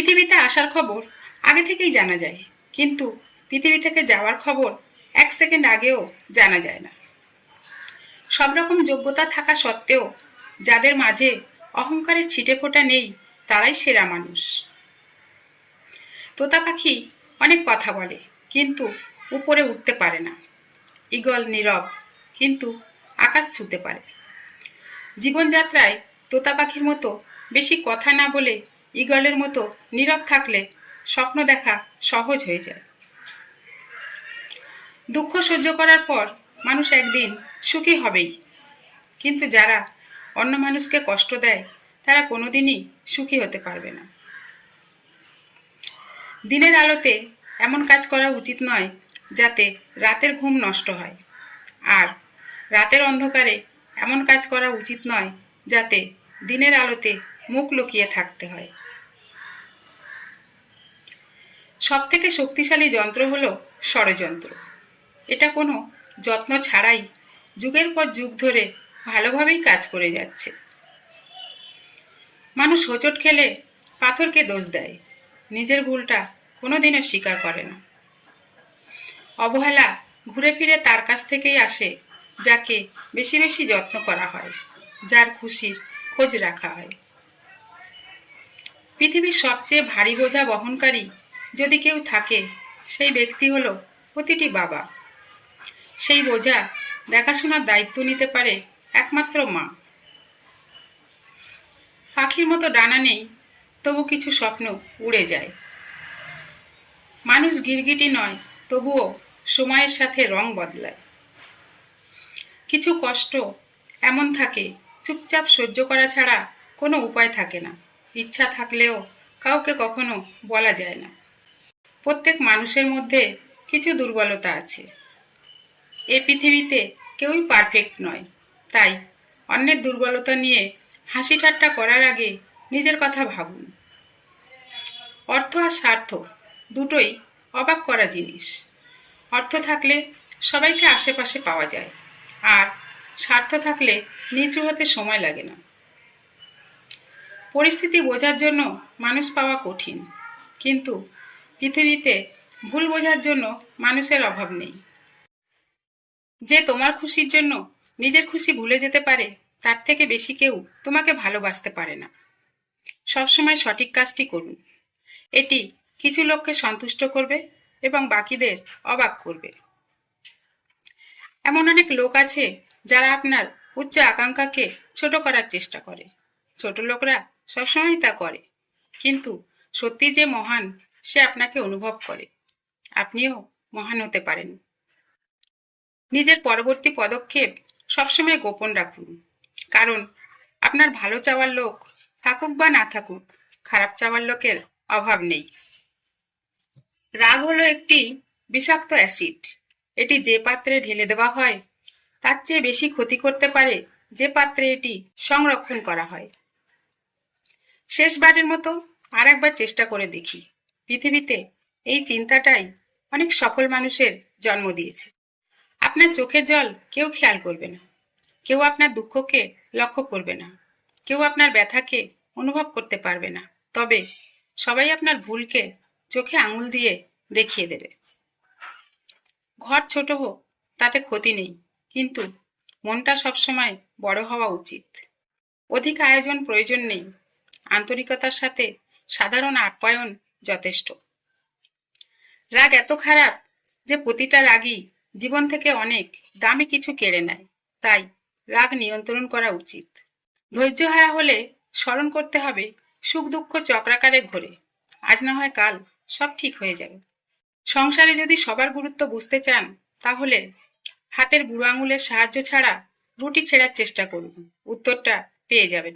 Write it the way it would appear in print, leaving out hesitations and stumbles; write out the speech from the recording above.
পৃথিবীতে আসার খবর আগে থেকেই জানা যায়, কিন্তু পৃথিবী থেকে যাওয়ার খবর 1 সেকেন্ড আগেও জানা যায় না। সব রকম যোগ্যতা থাকা সত্ত্বেও যাদের মাঝে অহংকারের ছিটেফোঁটা নেই, তারাই সেরা মানুষ। তোতা পাখি অনেক কথা বলে, কিন্তু উপরে উঠতে পারে না। ঈগল নীরব, কিন্তু আকাশ ছুঁতে পারে। জীবনযাত্রায় তোতা পাখির মতো বেশি কথা না বলে ঈগলের মতো নীরব থাকলে স্বপ্ন দেখা সহজ হয়ে যায়। দুঃখ সহ্য করার পর মানুষ একদিন সুখী হবেই, কিন্তু যারা অন্য মানুষকে কষ্ট দেয় তারা কোনোদিনই সুখী হতে পারবে না। দিনের আলোতে এমন কাজ করা উচিত নয় যাতে রাতের ঘুম নষ্ট হয়, আর রাতের অন্ধকারে এমন কাজ করা উচিত নয় যাতে দিনের আলোতে মুখ লুকিয়ে থাকতে হয়। সবথেকে শক্তিশালী যন্ত্র হলো ষড়যন্ত্র। এটা কোনো যত্ন ছাড়াই যুগের পর যুগ ধরে ভালোভাবেই কাজ করে যাচ্ছে। মানুষ হোঁচট খেলে পাথরকে দোষ দেয়, নিজের ভুলটা কোনোদিনও স্বীকার করে না। অবহেলা ঘুরে ফিরে তার কাছ থেকেই আসে যাকে বেশি বেশি যত্ন করা হয়, যার খুশির খোঁজ রাখা হয়। পৃথিবীর সবচেয়ে ভারী বোঝা বহনকারী যদি কেউ থাকে, সেই ব্যক্তি হলো প্রতিটি বাবা। সেই বোঝা দেখাশোনার দায়িত্ব নিতে পারে একমাত্র মা। পাখির মতো ডানা নেই, তবু কিছু স্বপ্ন উড়ে যায়। মানুষ গিরগিটি নয়, তবুও সময়ের সাথে রং বদলায়। কিছু কষ্ট এমন থাকে, চুপচাপ সহ্য করা ছাড়া কোনো উপায় থাকে না। ইচ্ছা থাকলেও কাউকে কখনো বলা যায় না। প্রত্যেক মানুষের মধ্যে কিছু দুর্বলতা আছে। এ পৃথিবীতে কেউই পারফেক্ট নয়, তাই অন্যের দুর্বলতা নিয়ে হাসি ঠাট্টা করার আগে নিজের কথা ভাবুন। অর্থ আর স্বার্থ দুটোই অবাক করা জিনিস। অর্থ থাকলে সবাইকে আশেপাশে পাওয়া যায়, আর স্বার্থ থাকলে নিচু হতে সময় লাগে না। পরিস্থিতি বোঝার জন্য মানুষ পাওয়া কঠিন, কিন্তু পৃথিবীতে ভুল বোঝার জন্য মানুষের অভাব নেই। যে তোমার খুশির জন্য নিজের খুশি ভুলে যেতে পারে, তার থেকে বেশি কেউ তোমাকে ভালোবাসতে পারে না। সবসময় সঠিক কাজটি করুন। এটি কিছু লোককে সন্তুষ্ট করবে এবং বাকিদের অবাক করবে। এমন অনেক লোক আছে যারা আপনার উচ্চ আকাঙ্ক্ষাকে ছোট করার চেষ্টা করে। ছোট লোকরা সবসময় তা করে, কিন্তু সত্যি যে মহান সে আপনাকে অনুভব করে। আপনিও মহান হতে পারেন। নিজের পরবর্তী পদক্ষেপ সবসময় গোপন রাখুন, কারণ আপনার ভালো চাওয়ার লোক থাকুক বা না থাকুক, খারাপ চাওয়ার লোকের অভাব নেই। রাগ হলো একটি বিষাক্ত অ্যাসিড। এটি যে পাত্রে ঢেলে দেওয়া হয় তার চেয়ে বেশি ক্ষতি করতে পারে যে পাত্রে এটি সংরক্ষণ করা হয়। শেষবারের মতো আর একবার চেষ্টা করে দেখি। পৃথিবীতে এই চিন্তাটাই অনেক সফল মানুষের জন্ম দিয়েছে। আপনার চোখের জল কেউ খেয়াল করবে না, কেউ আপনার দুঃখকে লক্ষ্য করবে না, কেউ আপনার ব্যথাকে অনুভব করতে পারবে না, তবে সবাই আপনার ভুলকে চোখে আঙুল দিয়ে দেখিয়ে দেবে। ঘর ছোট হোক তাতে ক্ষতি নেই, কিন্তু মনটা সবসময় বড় হওয়া উচিত। অধিক আয়োজন প্রয়োজন নেই, আন্তরিকতার সাথে সাধারণ আপ্যায়ন যথেষ্ট। রাগ এত খারাপ যে প্রতিটা রাগই জীবন থেকে অনেক দামি কিছু কেড়ে নেয়, তাই রাগ নিয়ন্ত্রণ করা উচিত। ধৈর্য হারা হলে স্মরণ করতে হবে সুখ দুঃখ চক্রাকারে ঘোরে, আজ না হয় কাল সব ঠিক হয়ে যাবে। সংসারে যদি সবার গুরুত্ব বুঝতে চান, তাহলে হাতের বুড়ো আঙুলের সাহায্য ছাড়া রুটি ছেঁড়ার চেষ্টা করুন, উত্তরটা পেয়ে যাবেন।